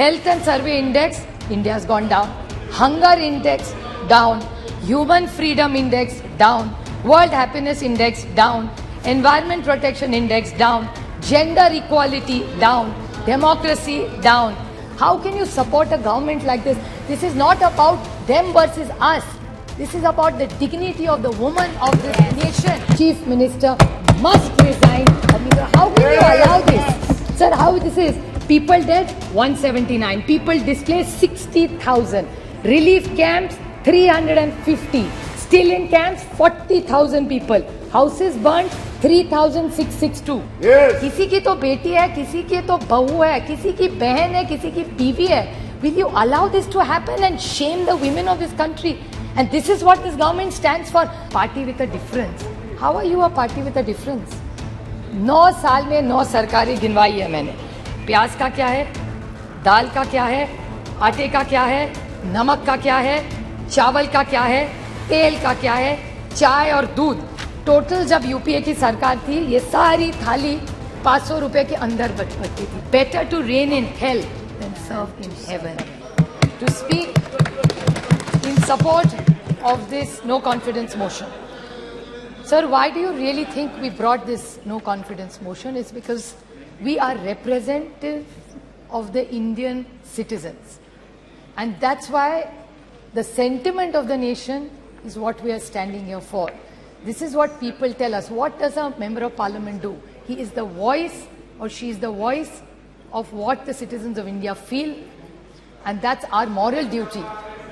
Health and Survey Index, India has gone down. Hunger Index, down. Human Freedom Index, down. World Happiness Index, down. Environment Protection Index, down. Gender Equality, down. Democracy, down. How can you support a government like this? This is not about them versus us. This is about the dignity of the woman of this nation. Chief Minister must resign. How can you allow this? Sir, how this is? People dead, 179. People displaced, 60,000. Relief camps, 350. Still in camps, 40,000 people. Houses burnt, 3,662. Yes. किसी की तो बेटी है, किसी की तो बहू है, किसी की बहन है, किसी की बीवी है. Will you allow this to happen and shame the women of this country? And this is what this government stands for. Party with a difference. How are you a party with a difference? 9 साल में 9 सरकारें गिनवाई है मैंने. प्याज का क्या है, दाल का क्या है, आटे का क्या है, नमक का क्या है, चावल का क्या है, तेल का क्या है, चाय और दूध. टोटल जब यूपीए की सरकार थी ये सारी थाली 500 रुपए के अंदर बचती थी. Better to reign in hell than serve in heaven. To speak in support of this no confidence motion. Sir, why do you really think we brought this no confidence motion? It's because we are representative of the Indian citizens. And that's why the sentiment of the nation is what we are standing here for. This is what people tell us. What does a member of parliament do? He is the voice, or she is the voice of what the citizens of India feel. And that's our moral duty.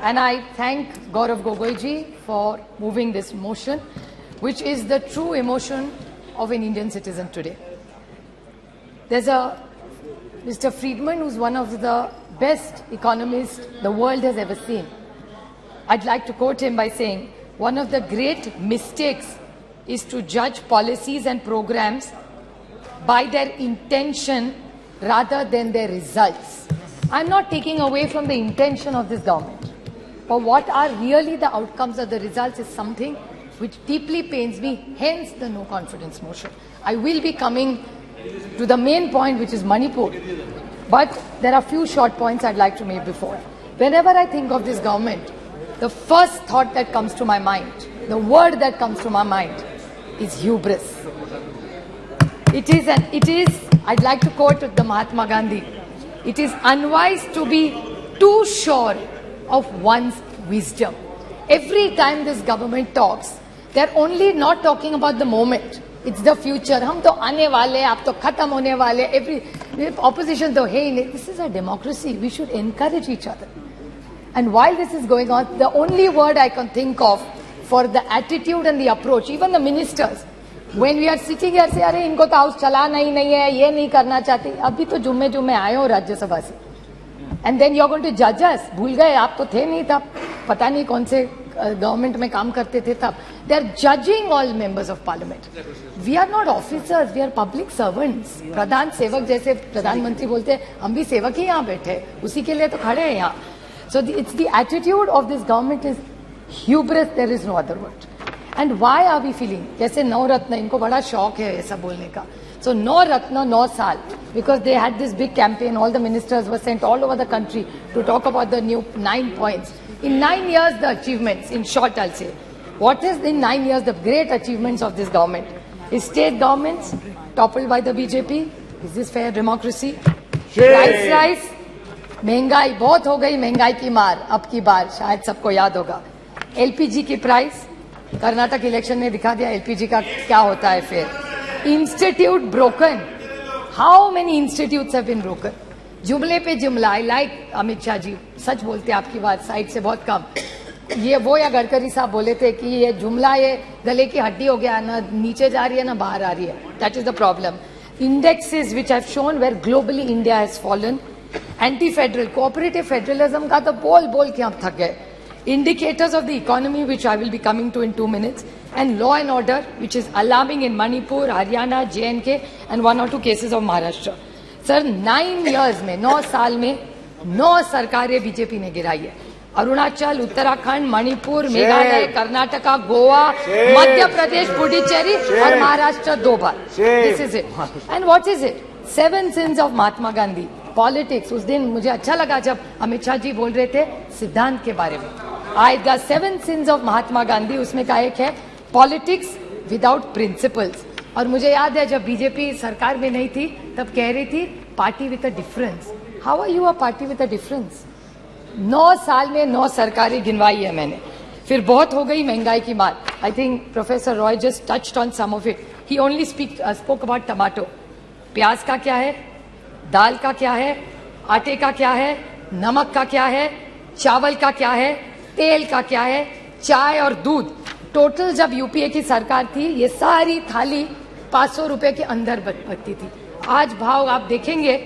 And I thank Gaurav Gogoiji for moving this motion, which is the true emotion of an Indian citizen today. There's a Mr. Friedman, who's one of the best economists the world has ever seen. I'd like to quote him by saying, one of the great mistakes is to judge policies and programs by their intention rather than their results. I'm not taking away from the intention of this government, but what are really the outcomes of the results is something which deeply pains me, hence the no confidence motion. I will be coming to the main point, which is Manipur. But there are few short points I'd like to make before. Whenever I think of this government, the first thought that comes to my mind, the word that comes to my mind is hubris. It is, I'd like to quote the Mahatma Gandhi, it is unwise to be too sure of one's wisdom. Every time this government talks, they're only not talking about the moment. It's the future. हम तो आने वाले, आप तो खत्म होने वाले. Every opposition तो है ही नहीं. This is a democracy. We should encourage each other. And while this is going on, the only word I can think of for the attitude and the approach, even the ministers, when we are sitting here, say, अरे इनको तो house चलाना ही नहीं है, ये नहीं करना चाहते. अभी तो जुम्मे आए हो राज्यसभा से. And then you're going to judge us. भूल गए, आप तो थे नहीं तब. पता नहीं कौन से गवर्नमेंट में काम करते थे तब. They are judging all members of parliament. We are not officers, we are public servants. प्रधान सेवक जैसे प्रधानमंत्री बोलते हैं, हम भी सेवक ही यहाँ बैठे, उसी के लिए तो खड़े हैं यहाँ. So it's the attitude of this government is hubris, there is no other word. And why are we feeling? जैसे 9 रत्न, इनको बड़ा शौक है ऐसा बोलने का. So 9 रत्न, 9 साल, because they had this big campaign, all the ministers were sent all over the country to talk about the new 9 points. In 9 years, the achievements, in short I'll say, what is in 9 years the great achievements of this government? Is state governments toppled by the BJP? Is this fair democracy? Price, महंगाई बहुत हो गई, महंगाई की मार अब की बार शायद सबको याद होगा. एलपीजी की प्राइस, कर्नाटक इलेक्शन ने दिखा दिया एलपीजी का क्या होता है फिर. Institute broken, how many institutes have been broken. जुमले पे जुमला. आई लाइक अमित शाह जी, सच बोलते हैं आपकी बात साइड से बहुत कम. ये वो या गडकरी साहब बोले थे कि ये जुमला ये गले की हड्डी हो गया, ना नीचे जा रही है ना बाहर आ रही है. That is the problem. Indexes which have shown where globally India has fallen. Anti federal cooperative federalism का तो बोल बोल के हम थक गए. Indicators of the economy, which I will be coming to in 2 minutes, and law and order, which is alarming in Manipur, Haryana, J&K, and 1 or 2 cases of Maharashtra. Sir, 9 years में, 9 साल में 9 सरकारें बीजेपी ने गिराई है. अरुणाचल, उत्तराखंड, मणिपुर, मेघालय, कर्नाटका, गोवा, मध्य प्रदेश, पुडुचेरी और महाराष्ट्र 2 बार. This is it. And what is it? 7 sins of Mahatma Gandhi. Politics, उस दिन मुझे अच्छा लगा जब अमित शाह जी बोल रहे थे सिद्धांत के बारे में। The 7 since of Mahatma Gandhi, उसमें का एक है पॉलिटिक्स विदाउट प्रिंसिपल्स। और मुझे याद है जब बीजेपी सरकार में नहीं थी तब कह रही थी party with a difference. How are you a party with a difference? 9 साल में 9 सरकारें गिनवाई है मैंने। फिर बहुत हो गई महंगाई की मार। I think professor Roy just touched on some of it. He only spoke about tomato. प्याज का क्या है, दाल का क्या है, आटे का क्या है, नमक का क्या है, चावल का क्या है, तेल का क्या है, चाय और दूध। टोटल जब यूपीए की सरकार थी ये सारी थाली 500 रुपए के अंदर बचती थी। आज भाव आप देखेंगे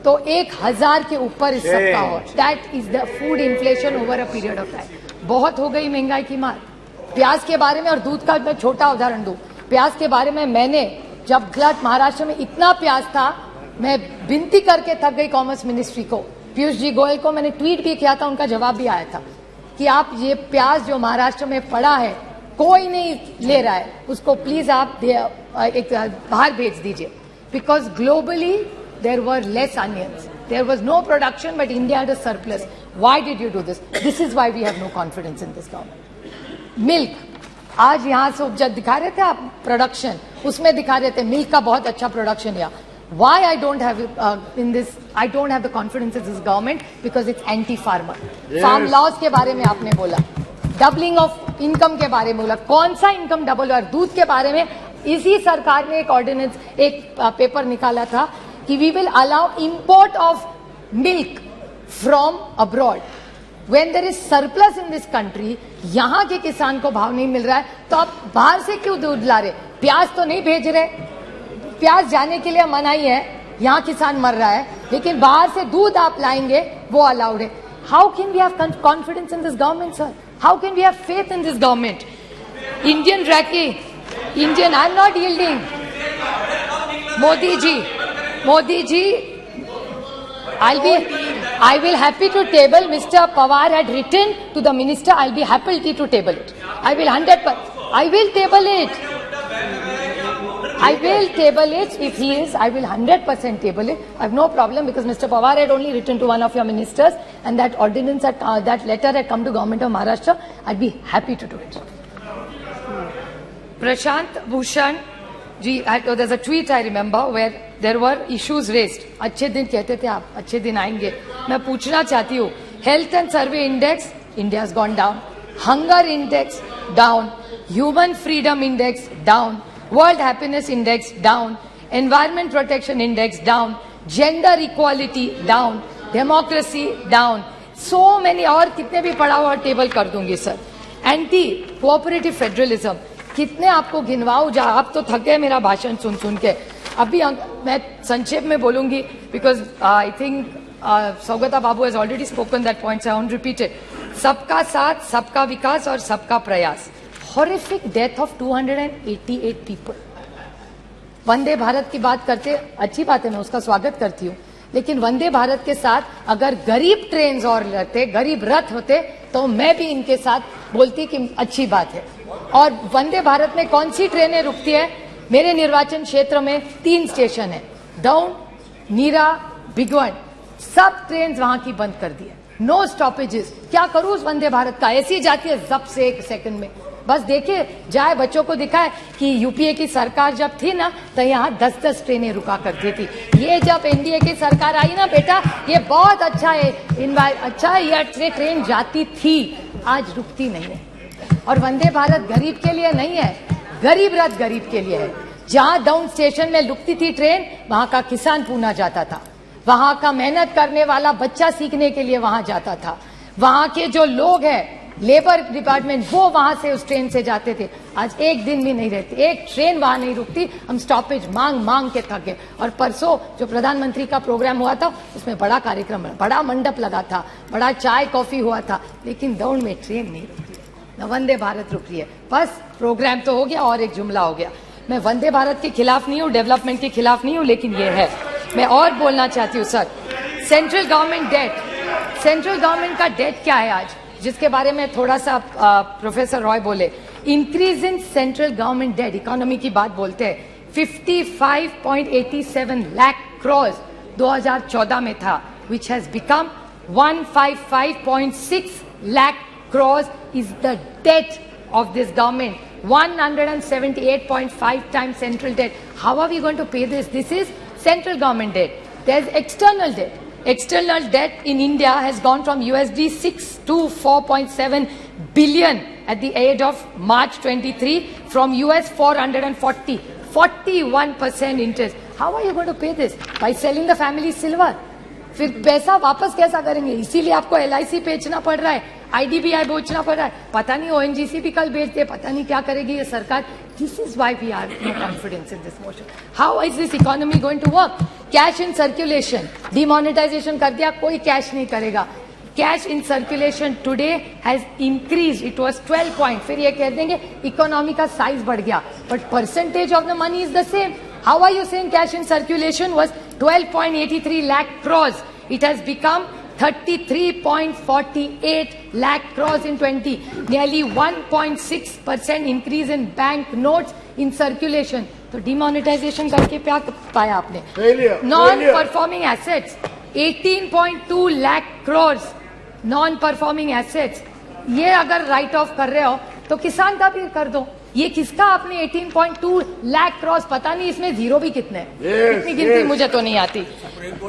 तो 1000 के ऊपर इस सब का हो। That is the food inflation over a period of time. बहुत हो गई महंगाई की मार। प्याज के बारे में और दूध का मैं छोटा उदाहरण दूं। प्याज के बारे में मैंने जब गलत महाराष्ट्र में इतना प्याज था, मैं विनती करके थक गई कॉमर्स मिनिस्ट्री को, पीयूष जी गोयल को मैंने ट्वीट भी किया था, उनका जवाब भी आया था कि आप ये प्याज जो महाराष्ट्र में पड़ा है कोई नहीं ले रहा है, उसको प्लीज आप एक बाहर भेज दीजिए। Because globally there were less onions, there was no production but India had a surplus. Why did you do this? This is why we have no confidence in this government. Milk, आज यहां से जब दिखा रहे थे आप production, उसमें दिखा रहे थे मिल्क का बहुत अच्छा प्रोडक्शन या why I don't have I don't have the confidence in this government because it's anti-farmer. Farm laws के बारे में आपने बोला, डबलिंग ऑफ इनकम के बारे में बोला, कौन सा इनकम डबल हुआ? दूध के बारे में इसी सरकार ने एक ऑर्डिनेंस, एक पेपर निकाला था कि we will allow import of milk from abroad when there is surplus in this country. यहाँ के किसान को भाव नहीं मिल रहा है तो आप बाहर से क्यों दूध ला रहे? प्याज तो नहीं भेज रहे, प्याज जाने के लिए मनाही है, यहाँ किसान मर रहा है, लेकिन बाहर से दूध आप लाएंगे वो अलाउड है। How can we have confidence in this government sir? How can we have faith in this government? Indian Indian I am not yielding. Modi ji I will happy to table. Mr. Pawar had written to the minister. I'll be happy to table it. I will 100%. I will table it. I will table it if he is. I will 100% table it. I have no problem because Mr. Pawar had only written to one of your ministers, and that ordinance, that letter had come to government of Maharashtra. I'd be happy to do it. Prashant Bhushan ji, there's a tweet I remember where there were issues raised. अच्छे दिन कहते थे आप, अच्छे दिन आएंगे। मैं पूछना चाहती हूँ, health and survey index India has gone down, hunger index down, human freedom index down, world happiness index down, environment protection index down, gender equality down, democracy down, so many, और कितने भी पढ़ा हुआ टेबल कर दूंगी sir. Anti cooperative federalism, कितने आपको गिनवाऊं? जा आप तो थक गए मेरा भाषण सुन सुन के। अभी मैं संक्षेप में बोलूंगी because I think Saugata Babu has already spoken that points, I won't repeat it. सबका साथ, सबका विकास और सबका प्रयास। Horrific death of 288 people. Vande Bharat की बात करते, अच्छी बात है, मैं उसका स्वागत करती हूँ, लेकिन वंदे भारत के साथ अगर गरीब ट्रेन और रहते, गरीब रथ होते तो मैं भी इनके साथ बोलती कि अच्छी बात है। और वंदे भारत में कौन सी ट्रेनें रुकती है? मेरे निर्वाचन क्षेत्र में 3 स्टेशन है, डाउन, नीरा, बिगवन, सब ट्रेन वहां की बंद कर दी है, नो स्टॉपेजेस। क्या करूं उस वंदे भारत का? ऐसी जाती है जब से 1 सेकंड में। बस देखिए जाए, बच्चों को दिखाए कि यूपीए की सरकार जब थी ना तो यहाँ 10-10 ट्रेनें रुका करती थी। ये जब एनडीए की सरकार आई ना बेटा, ये बहुत अच्छा है, अच्छा है, ये ट्रेन जाती थी, आज रुकती नहीं है। और वंदे भारत गरीब के लिए नहीं है, गरीब रथ गरीब के लिए है। जहां डाउन स्टेशन में रुकती थी ट्रेन, वहां का किसान पूना जाता था, वहां का मेहनत करने वाला बच्चा सीखने के लिए वहां जाता था, वहां के जो लोग हैं लेबर डिपार्टमेंट वो वहां से उस ट्रेन से जाते थे। आज एक दिन भी नहीं रहती, एक ट्रेन वहां नहीं रुकती। हम स्टॉपेज मांग मांग के थक गए। और परसों जो प्रधानमंत्री का प्रोग्राम हुआ था उसमें बड़ा कार्यक्रम, बड़ा मंडप लगा था, बड़ा चाय कॉफी हुआ था, लेकिन दौड़ में ट्रेन नहीं रुकी है, न वंदे भारत रुक रही है। बस प्रोग्राम तो हो गया और एक जुमला हो गया। मैं वंदे भारत के खिलाफ नहीं हूँ, डेवलपमेंट के खिलाफ नहीं हूँ, लेकिन ये है। मैं और बोलना चाहती हूँ sir, central government debt, central government का डेट क्या है आज, जिसके बारे में थोड़ा सा प्रोफेसर रॉय बोले। Increase in central government debt, economy की बात बोलते हैं, 55.87 लाख crores 2014 में था, which has become 155.6 lakh crores is the debt of this government. 178.5 times central debt. How are we going to pay this? This is central government debt. There's external debt. External debt in India has gone from USD 6 to 4.7 billion at the age of March 23 from US 440. 41% interest. How are you going to pay this? By selling the family silver. फिर पैसा वापस कैसा करेंगे? इसीलिए आपको LIC बेचना पड़ रहा है, IDBI बेचना पड़ रहा है, पता नहीं ONGC भी कल बेच दे, पता नहीं क्या करेगी ये सरकार. This is why we are no confidence in this motion. How is this economy going to work? Cash in circulation, demonetization कर दिया, कोई cash नहीं करेगा. Cash in circulation today has increased. It was 12 point. फिर ये कह देंगे economy का size बढ़ गया, but percentage of the money is the same. How are you saying cash in circulation was 12.83 lakh crores? It has become 33.48 lakh crores in 20. Nearly 1.6% increase in bank notes in circulation. तो demonetization करके क्या पाया आपने? Non-performing assets 18.2 lakh crores. Non-performing assets. ये अगर write off कर रहे हो तो किसान का भी कर दो. ये किसका आपने 18.2 लाख क्रॉस, पता नहीं इसमें जीरो भी कितने हैं, इतनी गिनती मुझे तो नहीं आती.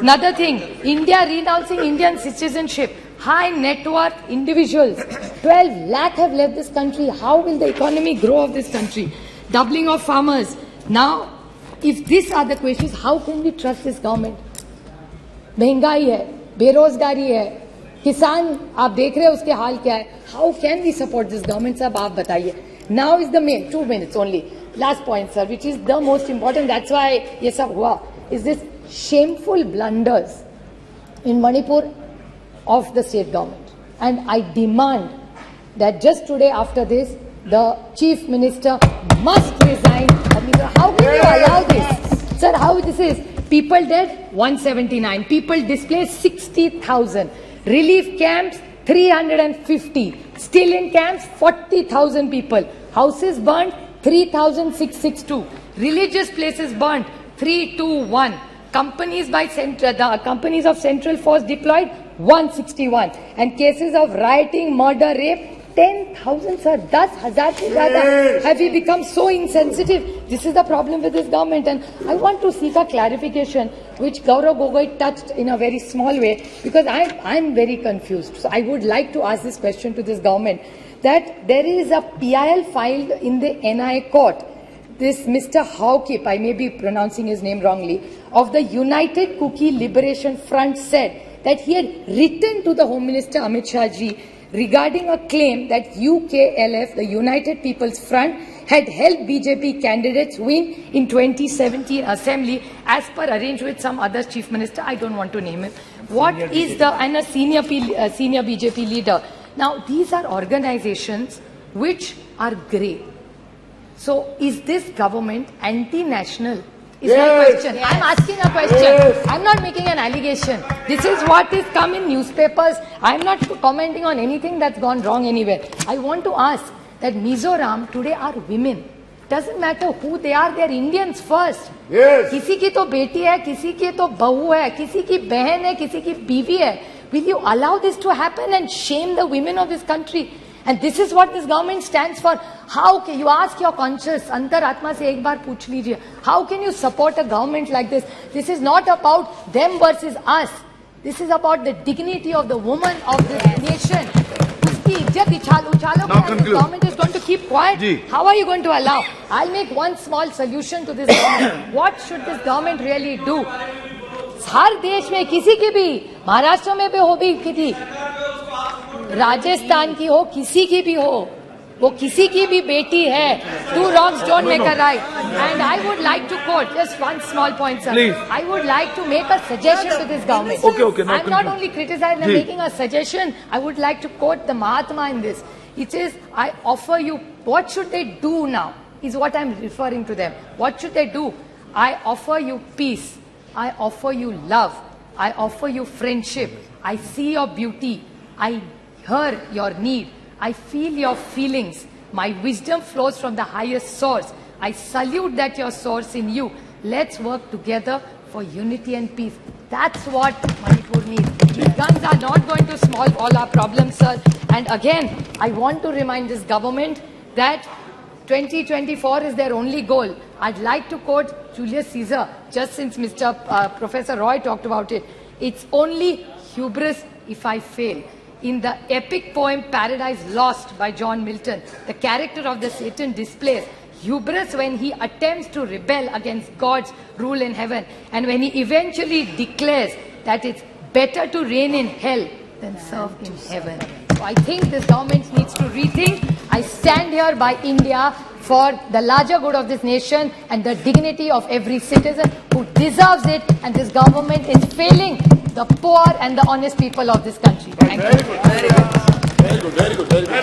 Another thing, India renouncing Indian citizenship, high net worth individuals, 12 lakh have left this country. How will the economy grow of this country? Doubling of farmers. Now, if these are the questions, how can we trust this government? महंगाई है, बेरोजगारी है, किसान आप देख रहे हैं उसके हाल क्या है. How can we support this government? साहब आप बताइए. Now is the main 2 minutes only. Last point, sir, which is the most important. That's why ये सब हुआ. Is this shameful blunders in Manipur of the state government? And I demand that just today after this, the chief minister must resign. How can you allow this, sir? How this is? People dead 179. People displaced 60,000. Relief camps 350. Still in camps 40,000 people. Houses burnt 3,662. Religious places burnt 321. Companies by the companies of Central Force deployed 161. And cases of rioting, murder, rape 10,000, sir. 10,000 se zyada. Have we become so insensitive? This is the problem with this government, and I want to seek a clarification, which Gaurav Gogoi touched in a very small way, because I'm very confused. So I would like to ask this question to this government, that there is a PIL filed in the NI court. This Mr. Haukip, I may be pronouncing his name wrongly, of the United Kuki Liberation Front said that he had written to the Home Minister Amit Shah ji regarding a claim that UKLF, the United People's Front, had helped BJP candidates win in 2017 assembly as per arranged with some other chief minister. I don't want to name him. What is the, and a senior BJP leader. Now, these are organizations which are grey. So, is this government anti-national? Is my question. I'm asking a question. I'm not making an allegation. This is what is come in newspapers. I'm not commenting on anything that's gone wrong anywhere. I want to ask that Mizoram today are women. Doesn't matter who they are, they're Indians first. Yes. किसी की तो बेटी है, किसी की तो बहू है, किसी की बहन है, किसी की बीवी है. Will you allow this to happen and shame the women of this country? And this is what this government stands for. How can you ask your conscience, अंतरात्मा से एक बार पूछ लीजिए, how can you support a government like this? This is not about them versus us. This is about the dignity of the woman of this nation. उसकी इज्जत उछालोगे and the government is going to keep quiet. How are you going to allow? I'll make one small solution to this government. What should this government really do? हर देश में किसी की भी, महाराष्ट्र में भी हो भी किसी, राजस्थान की हो, किसी की भी हो, वो किसी की भी बेटी है. Two wrongs don't make a right. And I would like to quote just one small point, sir. Please. I would like to make a suggestion to this government. Okay. I'm not only criticizing, I'm making a suggestion. I would like to quote the Mahatma in this. It says, I offer you, what should they do now? Is what I'm referring to them. What should they do? I offer you peace. I offer you love. I offer you friendship. I see your beauty. I hear your need. I feel your feelings. My wisdom flows from the highest source. I salute that your source in you. Let's work together for unity and peace. That's what Manipur needs. These guns are not going to solve all our problems, sir. And again, I want to remind this government that 2024 is their only goal. I'd like to quote Julius Caesar, just since Professor Roy talked about it. It's only hubris if I fail. In the epic poem Paradise Lost by John Milton, the character of the Satan displays hubris when he attempts to rebel against God's rule in heaven, and when he eventually declares that it's better to reign in hell than serve in heaven. So I think this government needs to rethink. I stand here by India for the larger good of this nation and the dignity of every citizen who deserves it, and this government is failing the poor and the honest people of this country. Thank you. Very good. Very good. Very good. Very good.